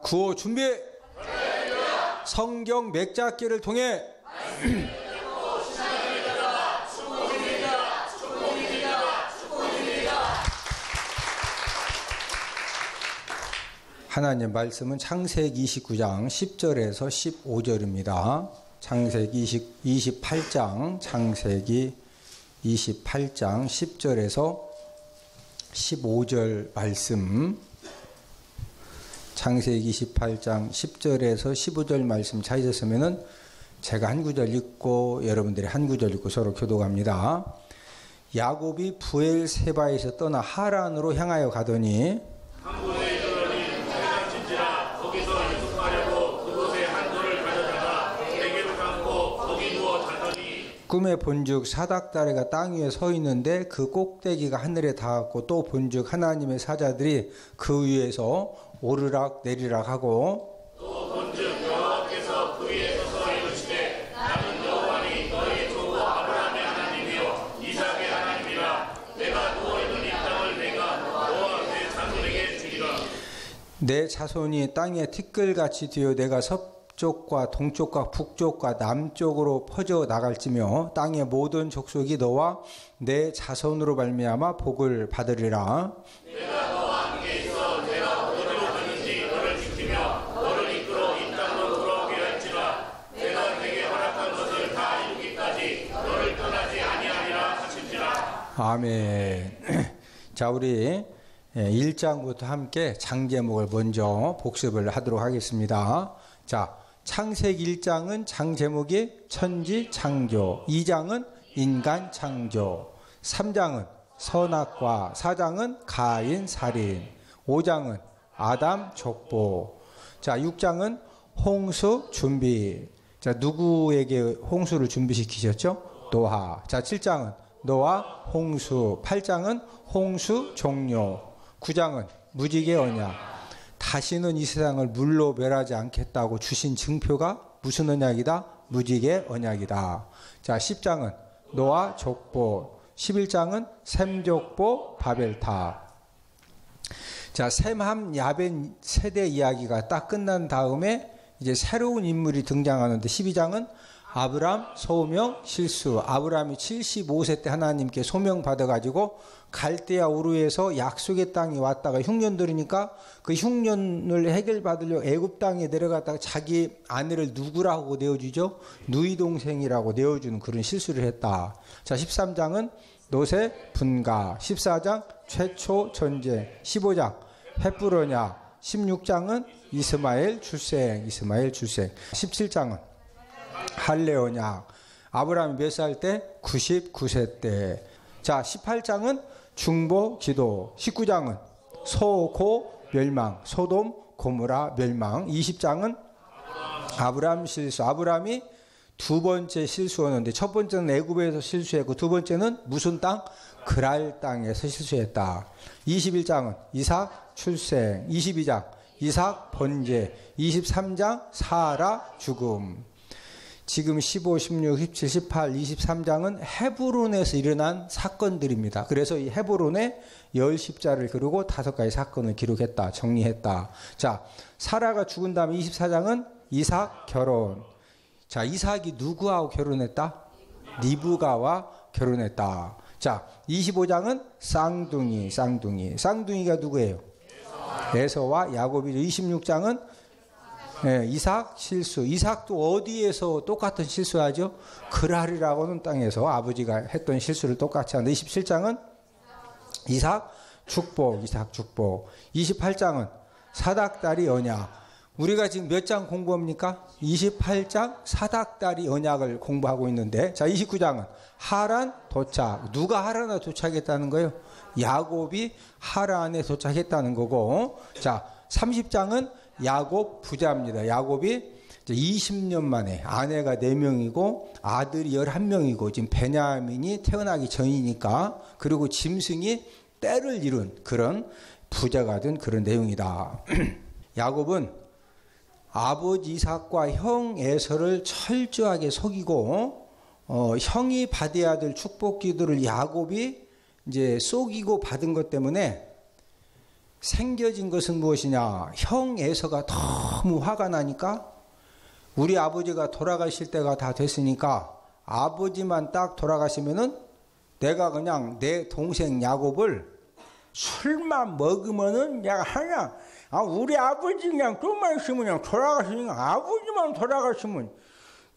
구호 준비. 성경 맥잡기를 통해 하나님 말씀은 창세기 29장 10절에서 15절입니다. 창세기 28장, 창세기 28장 10절에서 15절 말씀. 창세기 28장 10절에서 15절 말씀 찾으셨으면은 제가 한 구절 읽고 여러분들이 한 구절 읽고 서로 교독합니다. 야곱이 부엘세바에서 떠나 하란으로 향하여 가더니 항구에 이르러니 회당친지라 거기서 유숙하려고 그곳에 한 돌을 가져다가 베개를 감고 거기 누워 자더니 꿈에 본즉 사닥다리가 땅 위에 서 있는데 그 꼭대기가 하늘에 닿았고 또 본즉 하나님의 사자들이 그 위에서 오르락 내리락 하고 또 본즉 여호와께서 그 위에 서서 이르시되 나는 여호와니 너희 조 아브라함의 하나님이요 이삭의 하나님이라. 내가 누워있는 이 땅을 내가 너와 내 자손에게 주리라. 내 자손이 땅에 티끌같이 되어 내가 서쪽과 동쪽과 북쪽과 남쪽으로 퍼져 나갈지며 땅의 모든 족속이 너와 내 자손으로 말미암아 복을 받으리라. 내가 너와 함께 있어 내가 어디로 가는지 너를 지키며 너를 이끌어 이 땅으로 돌아오게 할지라. 내가 내게 허락한 것을 다 이루기까지 너를 떠나지 아니하리라 하신지라. 아멘. 자, 우리 1장부터 함께 장 제목을 먼저 복습을 하도록 하겠습니다. 자, 창세기 1장은 장 제목이 천지 창조, 2장은 인간 창조, 3장은 선악과, 4장은 가인 살인, 5장은 아담 족보. 자, 6장은 홍수 준비. 자, 누구에게 홍수를 준비시키셨죠? 노아. 자, 7장은 노아 홍수, 8장은 홍수 종료, 9장은 무지개 언약. 다시는 이 세상을 물로 멸하지 않겠다고 주신 증표가 무슨 언약이다? 무지개 언약이다. 자, 10장은 노아 족보, 11장은 셈 족보 바벨탑. 자, 셈, 함, 야벳 세대 이야기가 딱 끝난 다음에 이제 새로운 인물이 등장하는데 12장은 아브람 소명 실수. 아브람이 75세 때 하나님께 소명 받아가지고 갈대아 우르에서 약속의 땅에 왔다가 흉년 들으니까 그 흉년을 해결받으려고 애굽 땅에 내려갔다가 자기 아내를 누구라고 내어주죠? 누이 동생이라고 내어주는 그런 실수를 했다. 자, 13장은 노새 분가, 14장 최초 전쟁, 15장 헷불어냐, 16장은 이스마엘 출생, 17장은 할례 언약. 아브라함이 몇 살 때? 99세 때. 자, 18장은 중보 기도, 19장은 소고 멸망, 소돔 고모라 멸망, 20장은 아브라함 실수. 아브라함이 두 번째 실수였는데 첫 번째는 애굽에서 실수했고 두 번째는 무슨 땅? 그랄 땅에서 실수했다. 21장은 이삭 출생, 22장 이삭 번제, 23장 사라 죽음. 지금 15, 16, 17, 18, 23장은 헤브론에서 일어난 사건들입니다. 그래서 이 헤브론에 10십자를 그리고 5가지 사건을 기록했다, 정리했다. 자, 사라가 죽은 다음에 24장은 이삭 결혼. 자, 이삭이 누구하고 결혼했다? 리브가와 결혼했다. 자, 25장은 쌍둥이. 쌍둥이가 누구예요? 에서와 야곱이죠. 26장은 이삭 실수. 이삭도 어디에서 똑같은 실수하죠? 그랄이라고 하는 땅에서 아버지가 했던 실수를 똑같이 하는데 27장은 이삭 축복. 28장은 사닥다리 언약. 우리가 지금 몇 장 공부합니까? 28장 사닥다리 언약을 공부하고 있는데, 자, 29장은 하란 도착. 누가 하란에 도착했다는 거예요? 야곱이 하란에 도착했다는 거고, 자, 30장은 야곱 부자입니다. 야곱이 20년 만에 아내가 4명이고 아들이 11명이고 지금 베냐민이 태어나기 전이니까, 그리고 짐승이 때를 이룬 그런 부자가 된 그런 내용이다. 야곱은 아버지 이삭과 형 에서를 철저하게 속이고 형이 받아야 될 축복 기도를 야곱이 이제 속이고 받은 것 때문에 생겨진 것은 무엇이냐? 형 에서가 너무 화가 나니까 우리 아버지가 돌아가실 때가 다 됐으니까 아버지만 딱 돌아가시면은 내가 그냥 내 동생 야곱을 술만 먹으면은 내가 하냐? 우리 아버지 그냥 좀만 있으면 그냥 돌아가시니까 아버지만 돌아가시면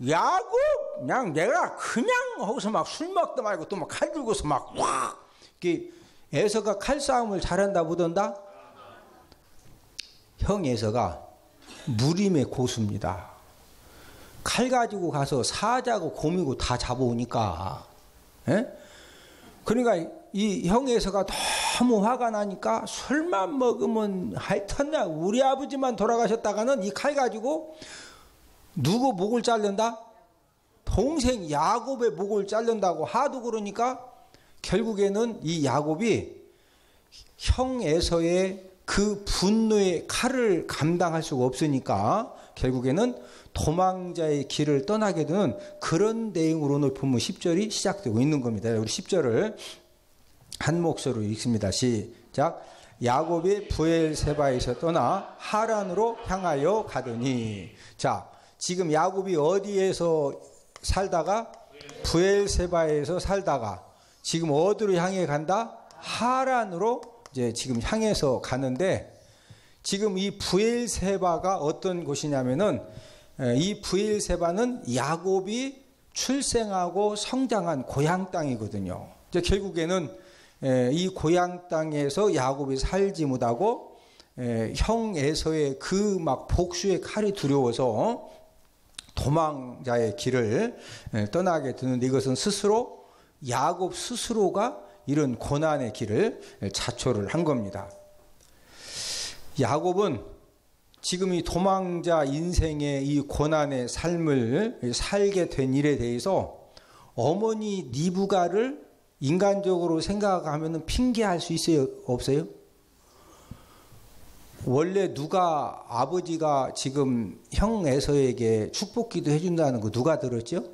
야곱 그냥 내가 그냥 거기서 막 술 먹다 말고 또 막 칼 들고서 막 와! 에서가 칼싸움을 잘한다 보던다? 형 에서가 무림의 고수입니다. 칼 가지고 가서 사자고 곰이고 다 잡아오니까. 에? 그러니까 이 형 에서가 너무 화가 나니까 술만 먹으면 하여튼 우리 아버지만 돌아가셨다가는 이 칼 가지고 누구 목을 자른다? 동생 야곱의 목을 자른다고 하도 그러니까 결국에는 이 야곱이 형 에서의 그 분노의 칼을 감당할 수가 없으니까 결국에는 도망자의 길을 떠나게 되는 그런 내용으로 오늘 본문 10절이 시작되고 있는 겁니다. 우리 10절을 한 목소리로 읽습니다. 시작. 야곱이 브엘세바에서 떠나 하란으로 향하여 가더니. 자, 지금 야곱이 어디에서 살다가 브엘세바에서 살다가 지금 어디로 향해 간다? 하란으로 이제 지금 향해서 가는데 지금 이 브엘세바가 어떤 곳이냐면은 이 브엘세바는 야곱이 출생하고 성장한 고향 땅이거든요. 이제 결국에는 이 고향 땅에서 야곱이 살지 못하고 형 에서의 그 막 복수의 칼이 두려워서 도망자의 길을 떠나게 되는데 이것은 스스로 야곱 스스로가 이런 고난의 길을 자초를 한 겁니다. 야곱은 지금 이 도망자 인생의 이 고난의 삶을 살게 된 일에 대해서 어머니 리브가를 인간적으로 생각하면 핑계할 수 있어요? 없어요? 원래 누가 아버지가 지금 형 에서에게 축복기도 해준다는 거 누가 들었죠?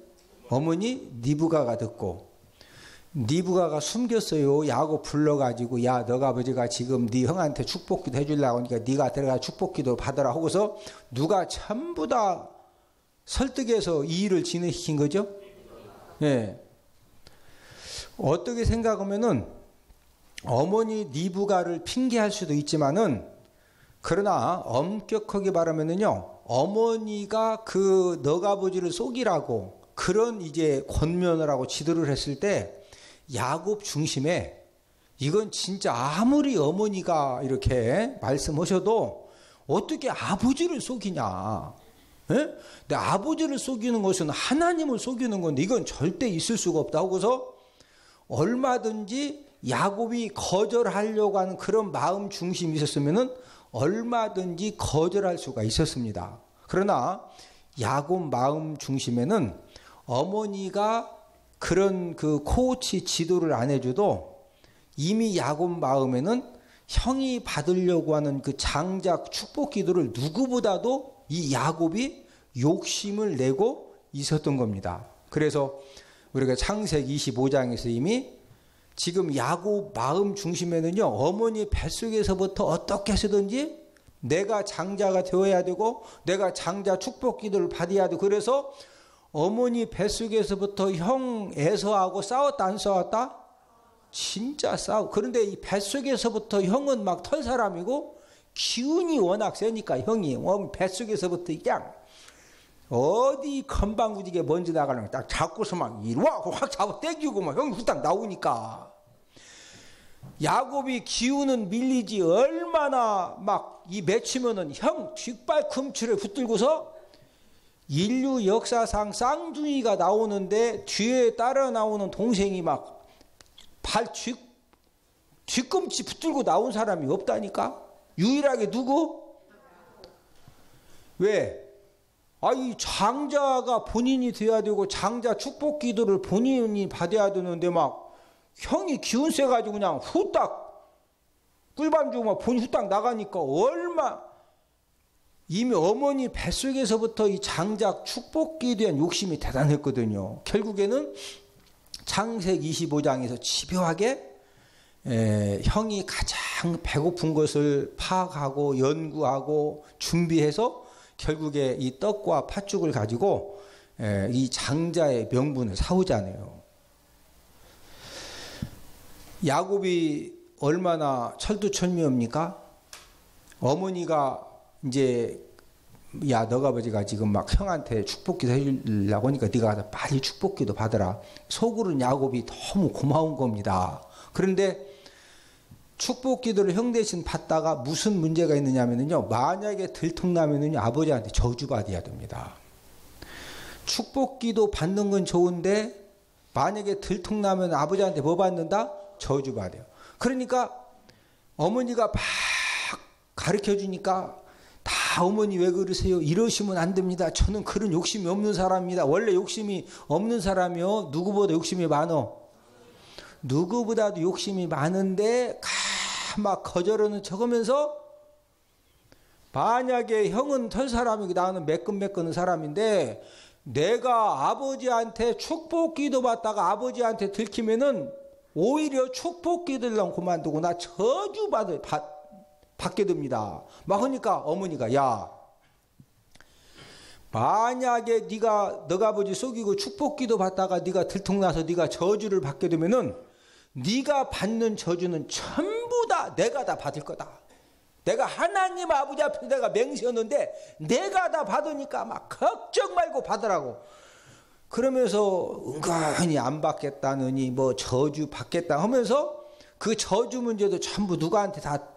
어머니 리브가가 듣고 리브가가 숨겼어요. 야곱 불러가지고 야 너가 아버지가 지금 네 형한테 축복기도 해주려고 하니까 네가 들어가 축복기도 받으라 하고서 누가 전부 다 설득해서 이 일을 진행시킨 거죠? 예. 어떻게 생각하면은 어머니 리브가를 핑계할 수도 있지만은 그러나 엄격하게 말하면은요 어머니가 그 너가 아버지를 속이라고 그런 이제 권면을 하고 지도를 했을 때 야곱 중심에 이건 진짜 아무리 어머니가 이렇게 말씀하셔도 어떻게 아버지를 속이냐? 예? 근데 아버지를 속이는 것은 하나님을 속이는 건데 이건 절대 있을 수가 없다 하고서 얼마든지 야곱이 거절하려고 하는 그런 마음 중심이 있었으면은 얼마든지 거절할 수가 있었습니다. 그러나 야곱 마음 중심에는 어머니가 그런 그 코치 지도를 안 해줘도 이미 야곱 마음에는 형이 받으려고 하는 그 장작 축복 기도를 누구보다도 이 야곱이 욕심을 내고 있었던 겁니다. 그래서 우리가 창세기 25장에서 이미 지금 야곱 마음 중심에는요 어머니 뱃속에서부터 어떻게 해서든지 내가 장자가 되어야 되고 내가 장자 축복 기도를 받아야 되고 그래서 어머니 뱃속에서부터 형 에서하고 싸웠다 안 싸웠다? 진짜 싸우. 그런데 이 뱃속에서부터 형은 막 털 사람이고 기운이 워낙 세니까 형이 뱃속에서부터 그냥 어디 건방구지게 먼지 나가는 거 딱 잡고서 막 이리와 확 잡아 당기고 막 형이 후딱 나오니까 야곱이 기운은 밀리지 얼마나 막 이 맺히면은 형 뒷발꿈치를 붙들고서 인류 역사상 쌍둥이가 나오는데 뒤에 따라 나오는 동생이 막 발 뒤꿈치 붙들고 나온 사람이 없다니까? 유일하게 누구? 왜? 이 장자가 본인이 돼야 되고 장자 축복 기도를 본인이 받아야 되는데 막 형이 기운 세가지고 그냥 후딱 꿀밤 주고 막 본인 후딱 나가니까 얼마 이미 어머니 뱃속에서부터 이 장자 축복기에 대한 욕심이 대단했거든요. 결국에는 창세기 25장에서 집요하게 형이 가장 배고픈 것을 파악하고 연구하고 준비해서 결국에 이 떡과 팥죽을 가지고 이 장자의 명분을 사오잖아요. 야곱이 얼마나 철두철미합니까? 어머니가 이제 야 너가 아버지가 지금 막 형한테 축복기도 해주려고 하니까 네가 빨리 축복기도 받아라. 속으로는 야곱이 너무 고마운 겁니다. 그런데 축복기도를 형 대신 받다가 무슨 문제가 있느냐면요, 만약에 들통나면은요 아버지한테 저주받아야 됩니다. 축복기도 받는 건 좋은데 만약에 들통나면 아버지한테 뭐 받는다? 저주받아요. 그러니까 어머니가 막 가르쳐 주니까 다 어머니 왜 그러세요? 이러시면 안 됩니다. 저는 그런 욕심이 없는 사람입니다. 원래 욕심이 없는 사람이요 누구보다 욕심이 많어. 누구보다도 욕심이 많은데 막 거절하는 척하면서 만약에 형은 털 사람이고 나는 매끈매끈한 사람인데 내가 아버지한테 축복기도 받다가 아버지한테 들키면은 오히려 축복기도를 그만두고 나 저주 받게 됩니다. 막 하니까 어머니가 야 만약에 너가 아버지 속이고 축복기도 받다가 네가 들통나서 네가 저주를 받게 되면은 네가 받는 저주는 전부 다 내가 다 받을 거다. 내가 하나님 아버지 앞에 내가 맹세했는데 내가 다 받으니까 막 걱정 말고 받으라고. 그러면서 은근히 안 받겠다느니 뭐 저주 받겠다 하면서 그 저주 문제도 전부 누구한테 다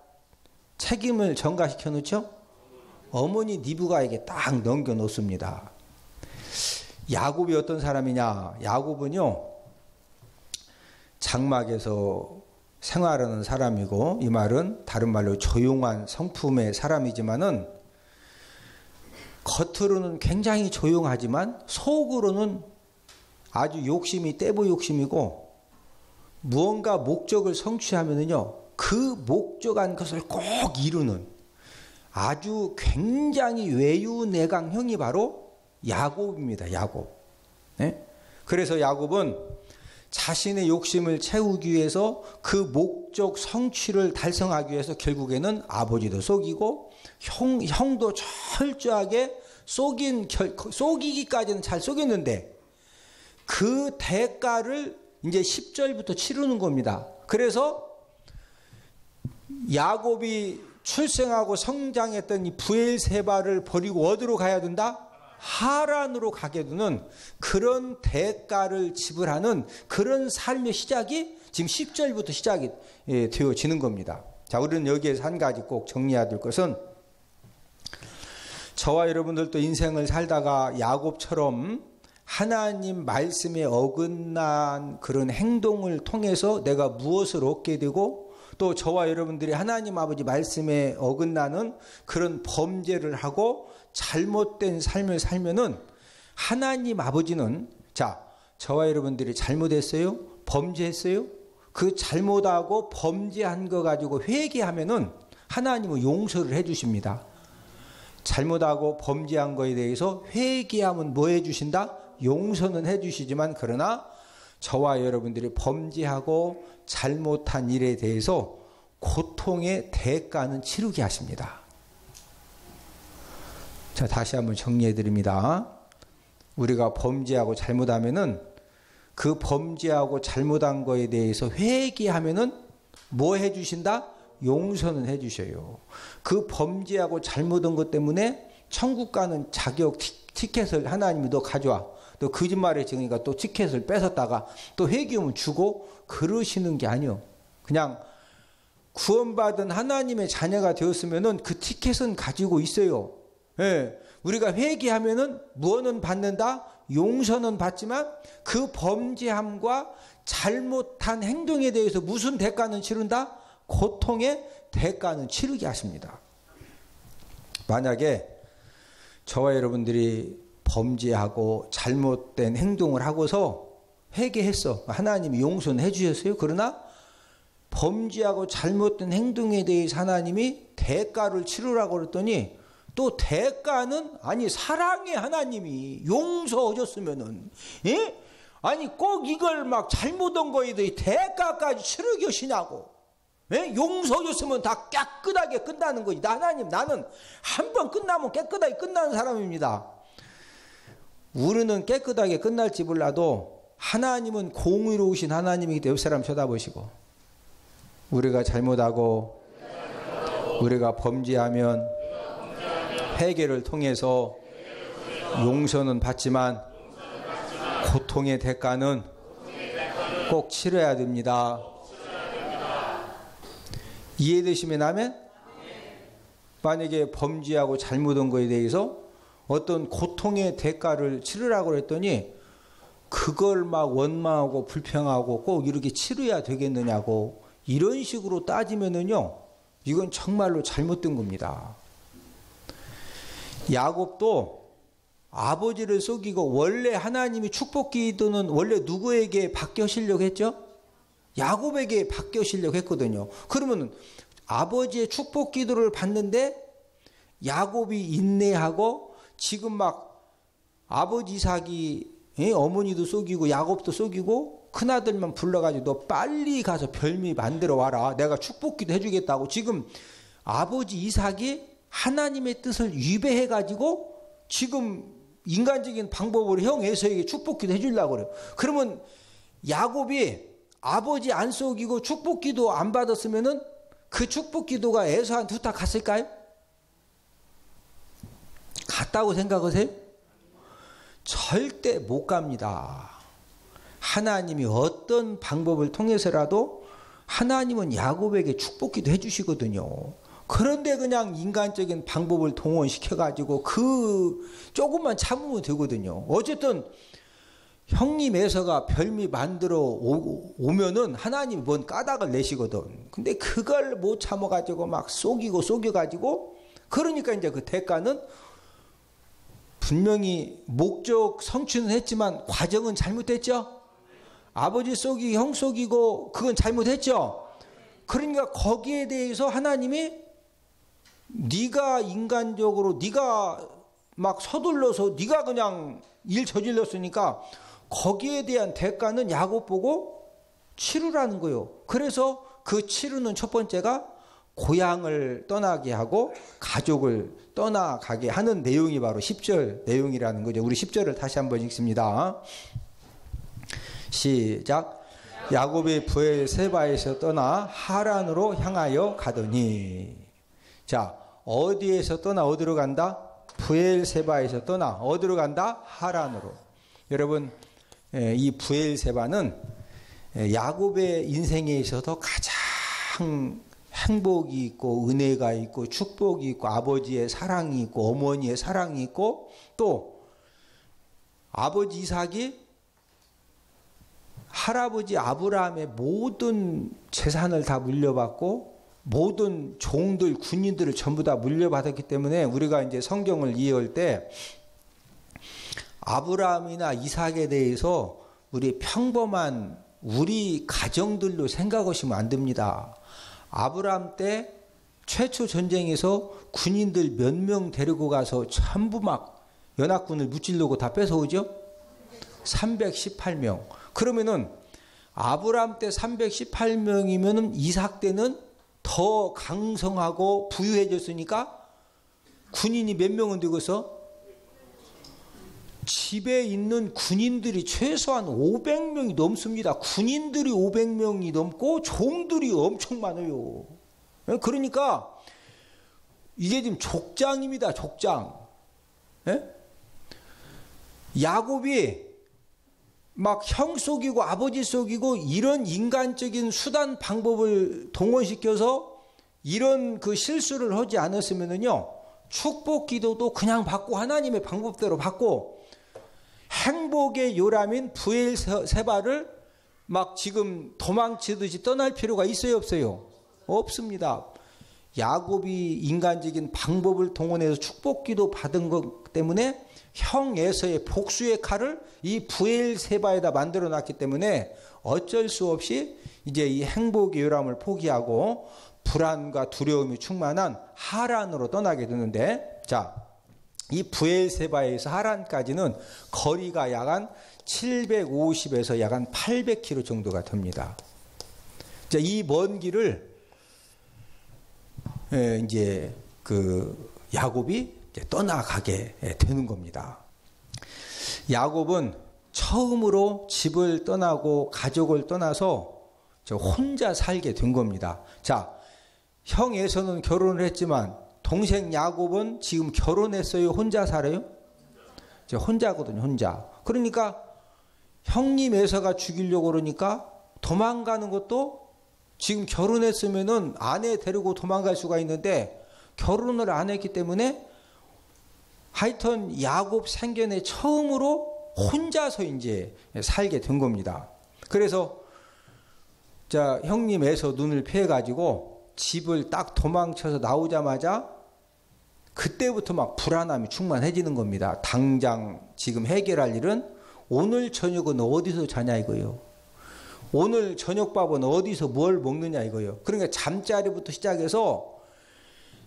책임을 전가시켜 놓죠? 어머니 리브가에게 딱 넘겨 놓습니다. 야곱이 어떤 사람이냐? 야곱은요 장막에서 생활하는 사람이고, 이 말은 다른 말로 조용한 성품의 사람이지만은 겉으로는 굉장히 조용하지만 속으로는 아주 욕심이 떼보 욕심이고, 무언가 목적을 성취하면은요 그 목적한 것을 꼭 이루는 아주 굉장히 외유내강형이 바로 야곱입니다. 야곱. 네? 그래서 야곱은 자신의 욕심을 채우기 위해서 그 목적 성취를 달성하기 위해서 결국에는 아버지도 속이고 형도 철저하게 속이기까지는 잘 속였는데 그 대가를 이제 10절부터 치르는 겁니다. 그래서 야곱이 출생하고 성장했던 이 브엘세바를 버리고 어디로 가야 된다? 하란으로 가게 되는 그런 대가를 지불하는 그런 삶의 시작이 지금 10절부터 시작이 되어지는 겁니다. 자, 우리는 여기에서 한 가지 꼭 정리해야 될 것은, 저와 여러분들도 인생을 살다가 야곱처럼 하나님 말씀에 어긋난 그런 행동을 통해서 내가 무엇을 얻게 되고, 또 저와 여러분들이 하나님 아버지 말씀에 어긋나는 그런 범죄를 하고 잘못된 삶을 살면은 하나님 아버지는, 자, 저와 여러분들이 잘못했어요? 범죄했어요? 그 잘못하고 범죄한 거 가지고 회개하면은 하나님은 용서를 해 주십니다. 잘못하고 범죄한 거에 대해서 회개하면 뭐 해 주신다? 용서는 해 주시지만, 그러나 저와 여러분들이 범죄하고 잘못한 일에 대해서 고통의 대가는 치르게 하십니다. 자, 다시 한번 정리해 드립니다. 우리가 범죄하고 잘못하면은 그 범죄하고 잘못한 거에 대해서 회개하면은 뭐 해 주신다? 용서는 해 주셔요. 그 범죄하고 잘못한 것 때문에 천국 가는 자격 티켓을 하나님이 너 가져와. 너 거짓말에 지으니까 또 티켓을 뺏었다가 또 회개하면 주고 그러시는 게 아니요. 그냥 구원받은 하나님의 자녀가 되었으면은 그 티켓은 가지고 있어요. 예. 우리가 회개하면은 무엇은 받는다? 용서는 받지만 그 범죄함과 잘못한 행동에 대해서 무슨 대가는 치른다? 고통의 대가는 치르게 하십니다. 만약에 저와 여러분들이 범죄하고 잘못된 행동을 하고서 회개했어. 하나님이 용서는 해주셨어요. 그러나 범죄하고 잘못된 행동에 대해서 하나님이 대가를 치르라고 그랬더니, 또 대가는 아니 사랑의 하나님이 용서해줬으면은, 예? 아니 꼭 이걸 막 잘못한 거에 대해 대가까지 치르게 하시냐고. 용서해줬으면 다 깨끗하게 끝나는 거지. 하나님, 나는 한 번 끝나면 깨끗하게 끝나는 사람입니다. 우리는 깨끗하게 끝날지 몰라도 하나님은 공의로우신 하나님이기 때문에 옆 사람 쳐다보시고, 우리가 잘못하고 우리가 범죄하면 회개를 통해서 용서는 받지만 고통의 대가는 꼭 치러야 됩니다. 이해되시면 아멘? 만약에 범죄하고 잘못한 거에 대해서 어떤 고통의 대가를 치르라고 했더니 그걸 막 원망하고 불평하고 꼭 이렇게 치러야 되겠느냐고, 이런 식으로 따지면은요, 이건 정말로 잘못된 겁니다. 야곱도 아버지를 속이고, 원래 하나님이 축복 기도는 원래 누구에게 받겨시려고 했죠? 야곱에게 받겨시려고 했거든요. 그러면 아버지의 축복 기도를 받는데 야곱이 인내하고 지금 막 아버지 이삭이 어머니도 속이고 야곱도 속이고 큰아들만 불러가지고 너 빨리 가서 별미 만들어 와라, 내가 축복 기도 해주겠다고. 지금 아버지 이삭이 하나님의 뜻을 위배해가지고 지금 인간적인 방법으로 형 에서에게 축복 기도 해주려고 그래요. 그러면 야곱이 아버지 안 속이고 축복 기도 안 받았으면은 그 축복 기도가 에서한테 후딱 갔을까요? 갔다고 생각하세요? 절대 못 갑니다. 하나님이 어떤 방법을 통해서라도 하나님은 야곱에게 축복 기도 해주시거든요. 그런데 그냥 인간적인 방법을 동원시켜가지고 그 조금만 참으면 되거든요. 어쨌든 형님 에서가 별미 만들어 오면은 하나님이 뭔 까닭을 내시거든. 근데 그걸 못 참아가지고 막 속여가지고, 그러니까 이제 그 대가는 분명히 목적 성취는 했지만 과정은 잘못됐죠. 아버지 속이고 형 속이고 그건 잘못했죠. 그러니까 거기에 대해서 하나님이 네가 인간적으로 네가 막 서둘러서 네가 그냥 일 저질렀으니까 거기에 대한 대가는 야곱 보고 치르라는 거예요. 그래서 그 치르는 첫 번째가 고향을 떠나게 하고 가족을 떠나가게 하는 내용이 바로 10절 내용이라는 거죠. 우리 10절을 다시 한번 읽습니다. 시작. 야곱이 브엘세바에서 떠나 하란으로 향하여 가더니. 자, 어디에서 떠나 어디로 간다? 브엘세바에서 떠나 어디로 간다? 하란으로. 여러분, 이 브엘세바는 야곱의 인생에 있어서 가장 행복이 있고 은혜가 있고 축복이 있고 아버지의 사랑이 있고 어머니의 사랑이 있고, 또 아버지 이삭이 할아버지 아브라함의 모든 재산을 다 물려받고 모든 종들 군인들을 전부 다 물려받았기 때문에 우리가 이제 성경을 이해할 때 아브라함이나 이삭에 대해서 우리 평범한 우리 가정들로 생각하시면 안 됩니다. 아브라함 때 최초 전쟁에서 군인들 몇 명 데리고 가서 전부 막 연합군을 무찌르고 다 뺏어오죠? 318명. 그러면은 아브라함 때 318명이면은 이삭 때는 더 강성하고 부유해졌으니까 군인이 몇 명은 되고서 집에 있는 군인들이 최소한 500명이 넘습니다. 군인들이 500명이 넘고 종들이 엄청 많아요. 그러니까 이게 지금 족장입니다. 족장. 야곱이 막 형 속이고 아버지 속이고 이런 인간적인 수단 방법을 동원시켜서 이런 그 실수를 하지 않았으면은요, 축복 기도도 그냥 받고 하나님의 방법대로 받고 행복의 요람인 브엘세바를 막 지금 도망치듯이 떠날 필요가 있어요, 없어요? 없습니다. 야곱이 인간적인 방법을 동원해서 축복 기도 받은 것 때문에 형 에서의 복수의 칼을 이 브엘세바에다 만들어 놨기 때문에 어쩔 수 없이 이제 이 행복의 요람을 포기하고 불안과 두려움이 충만한 하란으로 떠나게 되는데, 자, 이 브엘세바에서 하란까지는 거리가 약 한 750에서 약 한 800km 정도가 됩니다. 자, 이 먼 길을 이제 그 야곱이 이제 떠나가게 되는 겁니다. 야곱은 처음으로 집을 떠나고 가족을 떠나서 혼자 살게 된 겁니다. 자, 형 에서는 결혼을 했지만 동생 야곱은 지금 결혼했어요? 혼자 살아요? 혼자거든요, 혼자. 그러니까 형님 에서가 죽이려고 그러니까 도망가는 것도 지금 결혼했으면은 아내 데리고 도망갈 수가 있는데 결혼을 안 했기 때문에 하여튼 야곱 생전에 처음으로 혼자서 이제 살게 된 겁니다. 그래서 자, 형님 에서 눈을 피해가지고 집을 딱 도망쳐서 나오자마자 그때부터 막 불안함이 충만해지는 겁니다. 당장 지금 해결할 일은 오늘 저녁은 어디서 자냐 이거예요. 오늘 저녁밥은 어디서 뭘 먹느냐 이거예요. 그러니까 잠자리부터 시작해서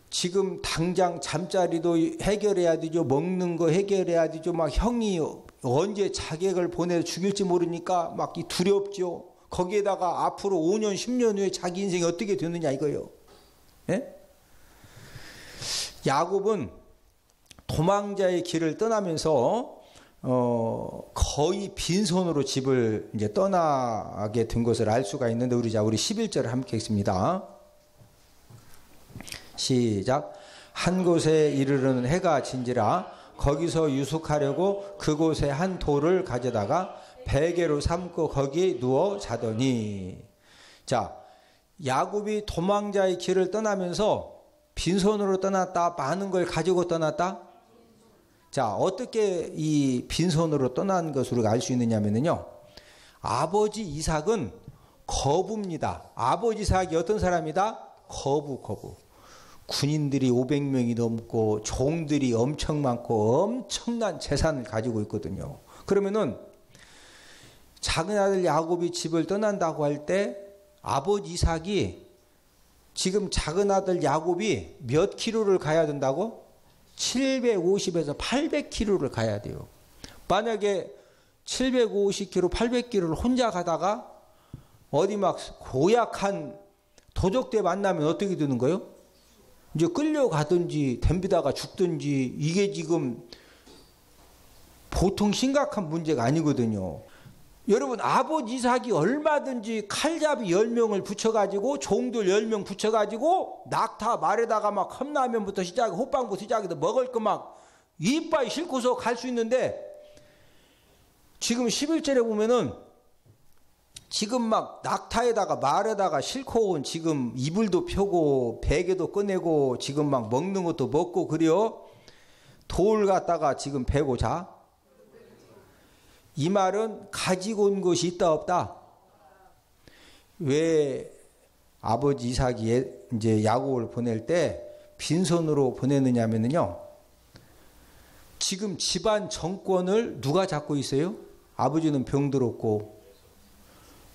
지금 당장 잠자리도 해결해야 되죠. 먹는 거 해결해야 되죠. 막 형이 언제 자객을 보내서 죽일지 모르니까 막 두렵죠. 거기에다가 앞으로 5년, 10년 후에 자기 인생이 어떻게 되느냐 이거예요. 예? 야곱은 도망자의 길을 떠나면서 거의 빈손으로 집을 이제 떠나게 된 것을 알 수가 있는데 우리 11절을 함께 읽습니다. 시작. 한 곳에 이르르는 해가 진지라 거기서 유숙하려고 그곳에 한 돌을 가져다가 베개로 삼고 거기 누워 자더니. 자, 야곱이 도망자의 길을 떠나면서 빈손으로 떠났다, 많은 걸 가지고 떠났다. 자, 어떻게 이 빈손으로 떠난 것으로 알 수 있느냐면요, 아버지 이삭은 거부입니다. 아버지 이삭이 어떤 사람이다? 거부. 군인들이 500명이 넘고 종들이 엄청 많고 엄청난 재산을 가지고 있거든요. 그러면은 작은 아들 야곱이 집을 떠난다고 할 때 아버지 이삭이 지금 작은 아들 야곱이 몇 킬로를 가야 된다고? 750에서 800킬로를 가야 돼요. 만약에 750킬로, 800킬로를 혼자 가다가 어디 막 고약한 도적대 만나면 어떻게 되는 거예요? 이제 끌려가든지 덤비다가 죽든지, 이게 지금 보통 심각한 문제가 아니거든요. 여러분, 아버지 이삭이 얼마든지 칼잡이 10명을 붙여가지고 종들 10명 붙여가지고 낙타 말에다가 막 컵라면부터 시작해 호빵부터 시작해서 먹을 거 막 이빨 싣고서 갈 수 있는데, 지금 11절에 보면은 지금 막 낙타에다가 말에다가 싣고 온 지금 이불도 펴고 베개도 꺼내고 지금 막 먹는 것도 먹고 그래요. 돌 갖다가 지금 베고 자. 이 말은 가지고 온 것이 있다 없다? 왜 아버지 이삭이 이제 야곱을 보낼 때 빈손으로 보내느냐면요, 지금 집안 정권을 누가 잡고 있어요? 아버지는 병들었고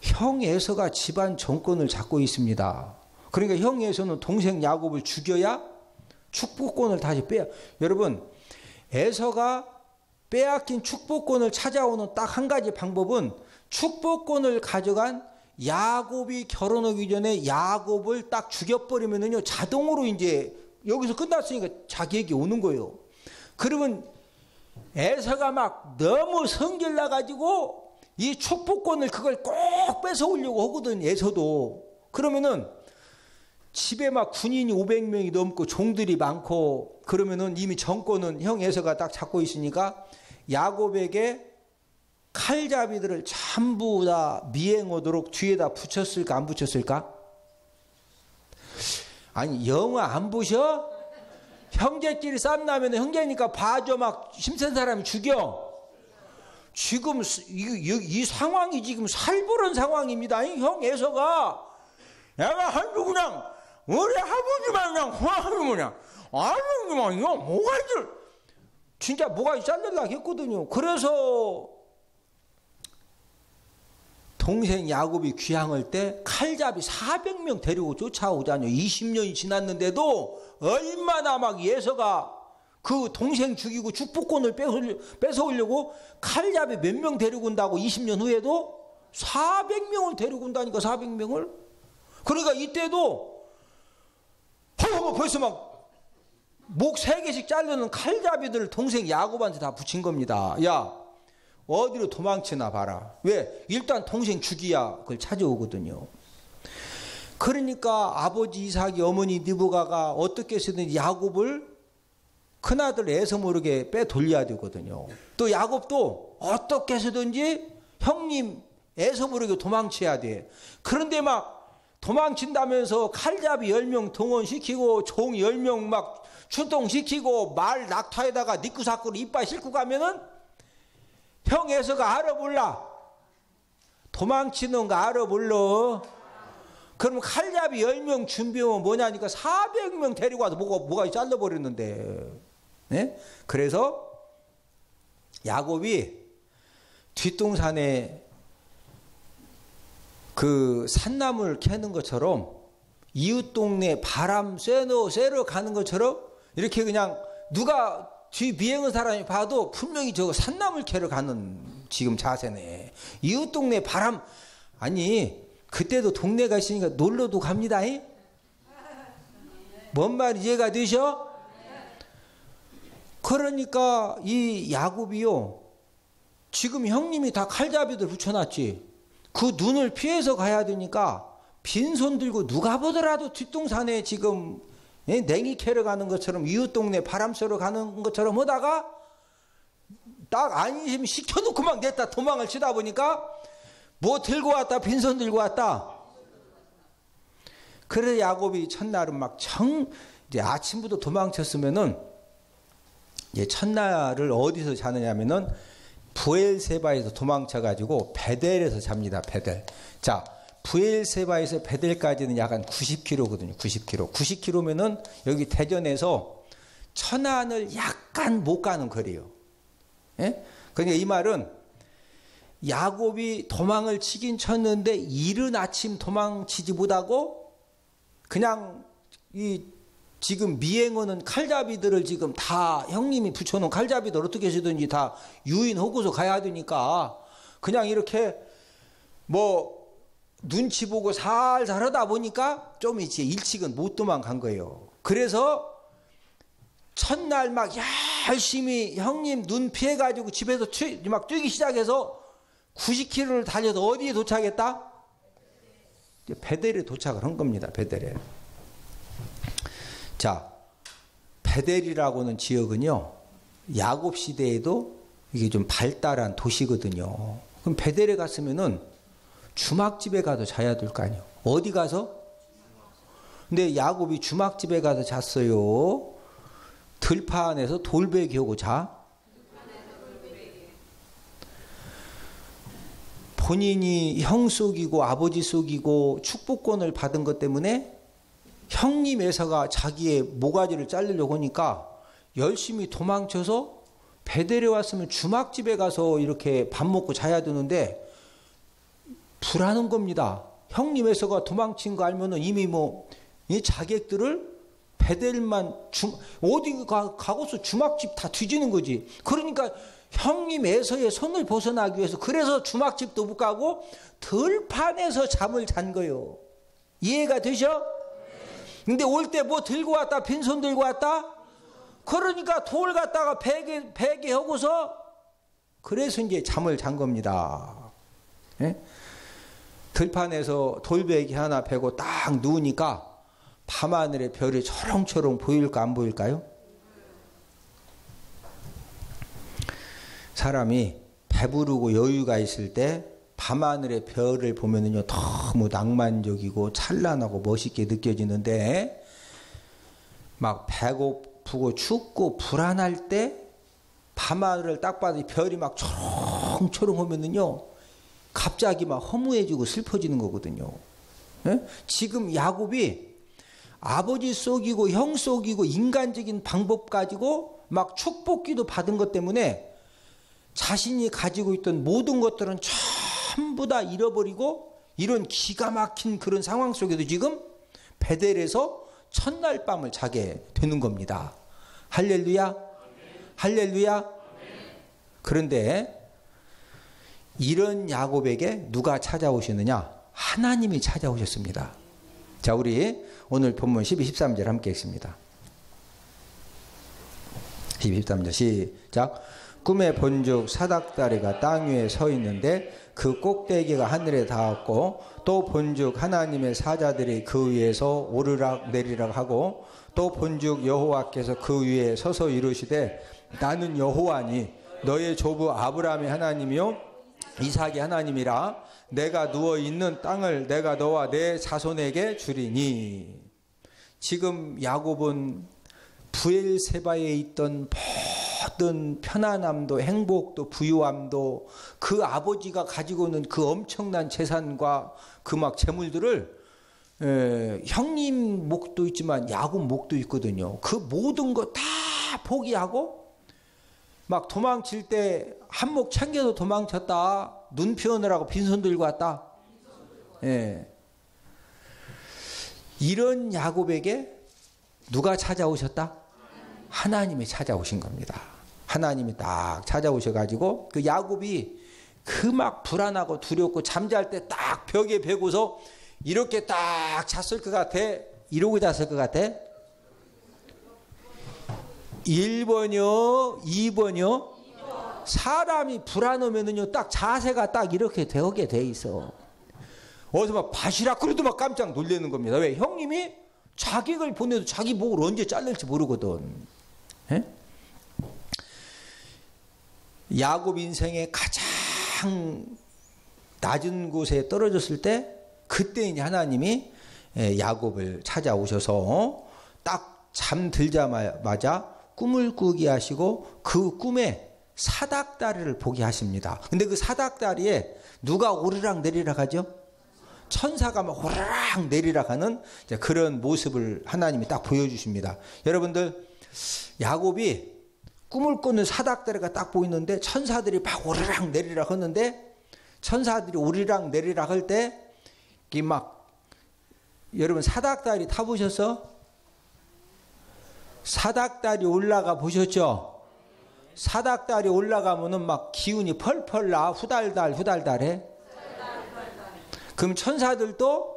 형 에서가 집안 정권을 잡고 있습니다. 그러니까 형 에서는 동생 야곱을 죽여야 축복권을 다시 빼야. 여러분, 에서가 빼앗긴 축복권을 찾아오는 딱 한 가지 방법은 축복권을 가져간 야곱이 결혼하기 전에 야곱을 딱 죽여버리면은요, 자동으로 이제 여기서 끝났으니까 자기에게 오는 거예요. 그러면 에서가 막 너무 성질 나가지고 이 축복권을 그걸 꼭 뺏어오려고 하거든, 에서도. 그러면은 집에 막 군인이 500명이 넘고 종들이 많고 그러면은 이미 정권은 형 에서가 딱 잡고 있으니까 야곱에게 칼잡이들을 전부 다 미행하도록 뒤에다 붙였을까 안 붙였을까? 아니, 영화 안 보셔? 형제끼리 쌈나면 형제니까 봐줘, 막 힘센 사람이 죽여. 지금 이 상황이 지금 살벌한 상황입니다. 형 에서가 내가 한두 그냥 우리 아버지만 그냥 화하면 그냥 아버지만 이거 뭐가지 진짜 뭐가 잘릴라 했거든요. 그래서 동생 야곱이 귀향할 때 칼잡이 400명 데리고 쫓아오잖아요. 20년이 지났는데도 얼마나 막 예서가 그 동생 죽이고 축복권을 뺏어오려고 칼잡이 몇 명 데리고 온다고. 20년 후에도 400명을 데리고 온다니까. 400명을. 그러니까 이때도 하면 벌써 막 목 3개씩 자르는 칼잡이들을 동생 야곱한테 다 붙인 겁니다. 야, 어디로 도망치나 봐라. 왜? 일단 동생 죽이야 그걸 찾아오거든요. 그러니까 아버지 이삭이 어머니 리브가가 어떻게 해서든 야곱을 큰아들 에서 모르게 빼돌려야 되거든요. 또 야곱도 어떻게 해서든지 형님 에서 모르게 도망쳐야 돼. 그런데 막 도망친다면서 칼잡이 10명 동원시키고 종 10명 막 출동시키고 말 낙타에다가 니꾸사꾸로 이빨 싣고 가면은 형 에서가 알아 몰라. 도망치는 거 알아 몰라. 그럼 칼잡이 10명 준비하면 뭐냐니까 400명 데리고 와서 뭐가 잘라버렸는데. 네? 그래서 야곱이 뒷동산에 그 산나물 캐는 것처럼 이웃 동네 바람 쐬러 가는 것처럼 이렇게 그냥 누가 뒤 비행한 사람이 봐도 분명히 저거 산나물 캐러 가는 지금 자세네. 이웃 동네 바람, 아니 그때도 동네가 있으니까 놀러도 갑니다. 뭔 말 이해가 되셔? 그러니까 이 야곱이요, 지금 형님이 다 칼잡이들 붙여놨지. 그 눈을 피해서 가야 되니까 빈손 들고 누가 보더라도 뒷동산에 지금 냉이 캐러 가는 것처럼 이웃 동네 바람 쐬러 가는 것처럼 하다가 딱 안심 시켜놓고 막 냈다 도망을 치다 보니까 뭐 들고 왔다, 빈손 들고 왔다. 그래서 야곱이 첫날은 막 이제 아침부터 도망쳤으면은 이제 첫날을 어디서 자느냐면은 부엘세바에서 도망쳐가지고 베델에서 잡니다. 베델. 자, 부엘세바에서 베델까지는 약 한 90km거든요. 90km. 90km면은 여기 대전에서 천안을 약간 못 가는 거리예요. 예? 그러니까 이 말은 야곱이 도망을 치긴 쳤는데 이른 아침 도망치지 못하고 그냥 이 지금 미행하는 칼잡이들을 지금 다 형님이 붙여놓은 칼잡이들 어떻게 해서든지 다 유인하고서 가야 되니까 그냥 이렇게 뭐 눈치 보고 살살 하다 보니까 좀 이제 일찍은 못 도망간 거예요. 그래서 첫날 막 열심히 형님 눈 피해가지고 집에서 막 뛰기 시작해서 90km를 달려서 어디에 도착했다? 베델에 도착을 한 겁니다. 베델에. 자, 베델이라고는 지역은요, 야곱 시대에도 이게 좀 발달한 도시거든요. 그럼 베델에 갔으면은 주막집에 가서 자야 될 거 아니에요. 어디 가서? 근데 야곱이 주막집에 가서 잤어요. 들판에서 돌베개 하고 자. 본인이 형 속이고 아버지 속이고 축복권을 받은 것 때문에 형님 에서가 자기의 모가지를 자르려고 하니까 열심히 도망쳐서 베델에 왔으면 주막집에 가서 이렇게 밥 먹고 자야 되는데 불안한 겁니다. 형님 에서가 도망친 거 알면은 이미 뭐 이 자객들을 베델만 어디 가고서 주막집 다 뒤지는 거지. 그러니까 형님 에서의 손을 벗어나기 위해서 그래서 주막집도 못 가고 들판에서 잠을 잔 거예요. 이해가 되셔? 근데 올 때 뭐 들고 왔다, 빈손 들고 왔다? 그러니까 돌 갖다가 베개 하고서 그래서 이제 잠을 잔 겁니다. 예? 들판에서 돌베개 하나 베고 딱 누우니까 밤하늘에 별이 초롱초롱 보일까 안 보일까요? 사람이 배부르고 여유가 있을 때 밤하늘의 별을 보면은요 너무 낭만적이고 찬란하고 멋있게 느껴지는데 막 배고프고 춥고 불안할 때 밤하늘을 딱 봐도 별이 막 초롱초롱 하면은요 갑자기 막 허무해지고 슬퍼지는 거거든요. 예? 지금 야곱이 아버지 속이고 형 속이고 인간적인 방법 가지고 막 축복기도 받은 것 때문에 자신이 가지고 있던 모든 것들은 전부 다 잃어버리고 이런 기가 막힌 그런 상황 속에도 지금 베델에서 첫날 밤을 자게 되는 겁니다. 할렐루야. 할렐루야. 그런데 이런 야곱에게 누가 찾아오시느냐? 하나님이 찾아오셨습니다. 자, 우리 오늘 본문 12, 13절 함께 읽습니다. 12, 13절 시작. 꿈에 본즉 사닥다리가 땅 위에 서 있는데 그 꼭대기가 하늘에 닿았고, 또 본즉 하나님의 사자들이 그 위에서 오르락 내리락 하고, 또 본즉 여호와께서 그 위에 서서 이르시되 나는 여호와니 너의 조부 아브라함의 하나님이요 이삭의 하나님이라. 내가 누워 있는 땅을 내가 너와 내 자손에게 주리니. 지금 야곱은 브엘세바에 있던 모든 편안함도 행복도 부유함도 그 아버지가 가지고 있는 그 엄청난 재산과 그 막 재물들을 형님 목도 있지만 야곱 목도 있거든요. 그 모든 거 다 포기하고 막 도망칠 때 한 목 챙겨서 도망쳤다. 눈 피우느라고 빈손 들고 왔다. 예. 이런 야곱에게 누가 찾아오셨다? 하나님이 찾아오신 겁니다. 하나님이 딱 찾아오셔가지고 그 야곱이 그 막 불안하고 두렵고 잠잘 때 딱 벽에 베고서 이렇게 딱 잤을 것 같아? 이러고 잤을 것 같아? 1번이요? 2번이요? 사람이 불안하면은요, 딱 자세가 딱 이렇게 되게 돼 있어. 어디서 막 바시락 그래도 막 깜짝 놀라는 겁니다. 왜? 형님이 자객을 보내도 자기 목을 언제 잘릴지 모르거든. 에? 야곱 인생의 가장 낮은 곳에 떨어졌을 때, 그때 이제 하나님이 야곱을 찾아오셔서 딱 잠들자마자 꿈을 꾸게 하시고 그 꿈에 사닥다리를 보게 하십니다. 근데 그 사닥다리에 누가 오르락 내리락 하죠? 천사가 막 오르락 내리락 하는 그런 모습을 하나님이 딱 보여주십니다. 여러분들, 야곱이 꿈을 꾸는 사닥다리가 딱 보이는데 천사들이 막 오르락 내리락 하는데, 천사들이 오르락 내리락 할 때 이 막, 여러분 사닥다리 타보셨어? 사닥다리 올라가 보셨죠? 사닥다리 올라가면은 막 기운이 펄펄 나, 후달달해. 그럼 천사들도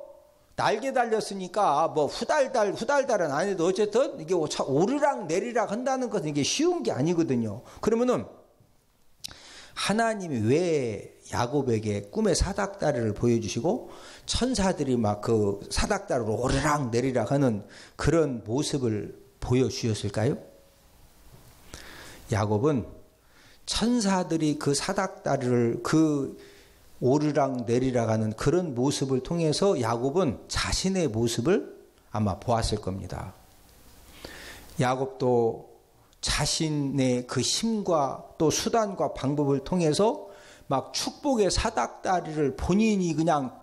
날개 달렸으니까 뭐 후달달은 안 해도 어쨌든 이게 오르락 내리락 한다는 것은 이게 쉬운 게 아니거든요. 그러면은 하나님이 왜 야곱에게 꿈의 사닥다리를 보여주시고 천사들이 막 그 사닥다리로 오르락 내리락 하는 그런 모습을 보여주셨을까요? 야곱은 천사들이 그 사닥다리를 그 오르락 내리락 하는 그런 모습을 통해서 야곱은 자신의 모습을 아마 보았을 겁니다. 야곱도 자신의 그 힘과 또 수단과 방법을 통해서 막 축복의 사닥다리를 본인이 그냥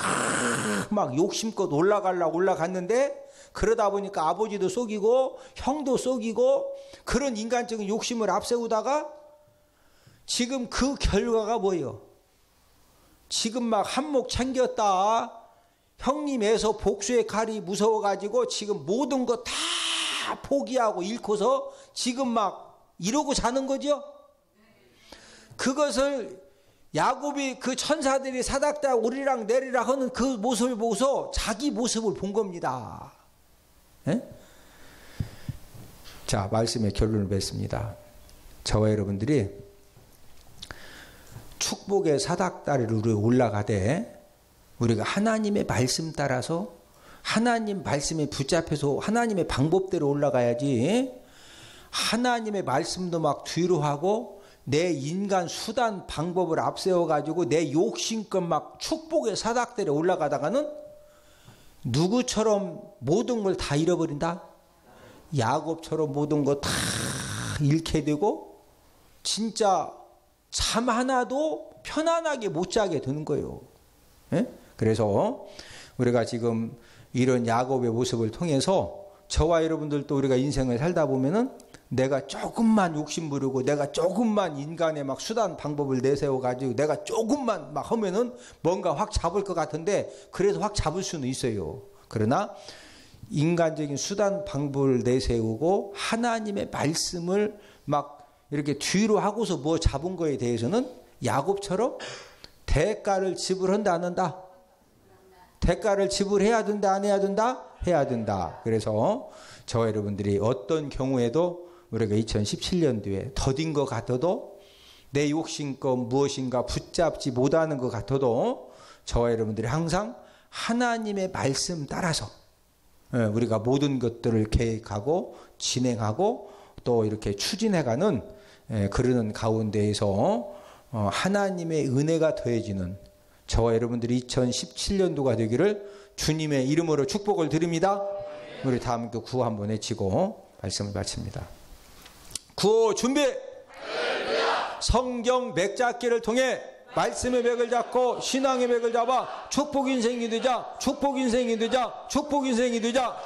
막 욕심껏 올라갔는데, 그러다 보니까 아버지도 속이고 형도 속이고 그런 인간적인 욕심을 앞세우다가 지금 그 결과가 뭐예요? 지금 막 한몫 챙겼다. 형님에서 복수의 칼이 무서워가지고 지금 모든 거 다 포기하고 잃고서 지금 막 이러고 자는 거죠. 그것을 야곱이 그 천사들이 사닥다 오리락 내리락 하는 그 모습을 보고서 자기 모습을 본 겁니다. 에? 자, 말씀의 결론을 맺습니다. 저와 여러분들이 축복의 사닥다리로 올라가되 우리가 하나님의 말씀 따라서 하나님 말씀에 붙잡혀서 하나님의 방법대로 올라가야지, 하나님의 말씀도 막 뒤로 하고 내 인간 수단 방법을 앞세워가지고 내 욕심껏 막 축복의 사닥다리에 올라가다가는 누구처럼 모든 걸 다 잃어버린다? 야곱처럼 모든 거 다 잃게 되고 진짜 잠 하나도 편안하게 못 자게 되는 거예요. 예? 그래서 우리가 지금 이런 야곱의 모습을 통해서 저와 여러분들도 우리가 인생을 살다 보면은 내가 조금만 욕심 부리고 내가 조금만 인간의 막 수단 방법을 내세워 가지고 내가 조금만 막 하면은 뭔가 확 잡을 것 같은데 그래서 확 잡을 수는 있어요. 그러나 인간적인 수단 방법을 내세우고 하나님의 말씀을 막 이렇게 뒤로 하고서 뭐 잡은 거에 대해서는 야곱처럼 대가를 지불한다 안 한다? 대가를 지불해야 된다, 안 해야 된다? 해야 된다. 그래서 저 여러분들이 어떤 경우에도 우리가 2017년도에 더딘 것 같아도 내 욕심껏 무엇인가 붙잡지 못하는 것 같아도 저와 여러분들이 항상 하나님의 말씀 따라서 우리가 모든 것들을 계획하고 진행하고 또 이렇게 추진해가는 그러는 가운데에서 하나님의 은혜가 더해지는 저와 여러분들이 2017년도가 되기를 주님의 이름으로 축복을 드립니다. 우리 다 함께 구호 한번 외치고 말씀을 마칩니다. 구호 준비! 성경 맥잡기를 통해 말씀의 맥을 잡고 신앙의 맥을 잡아 축복 인생이 되자, 축복 인생이 되자, 축복 인생이 되자.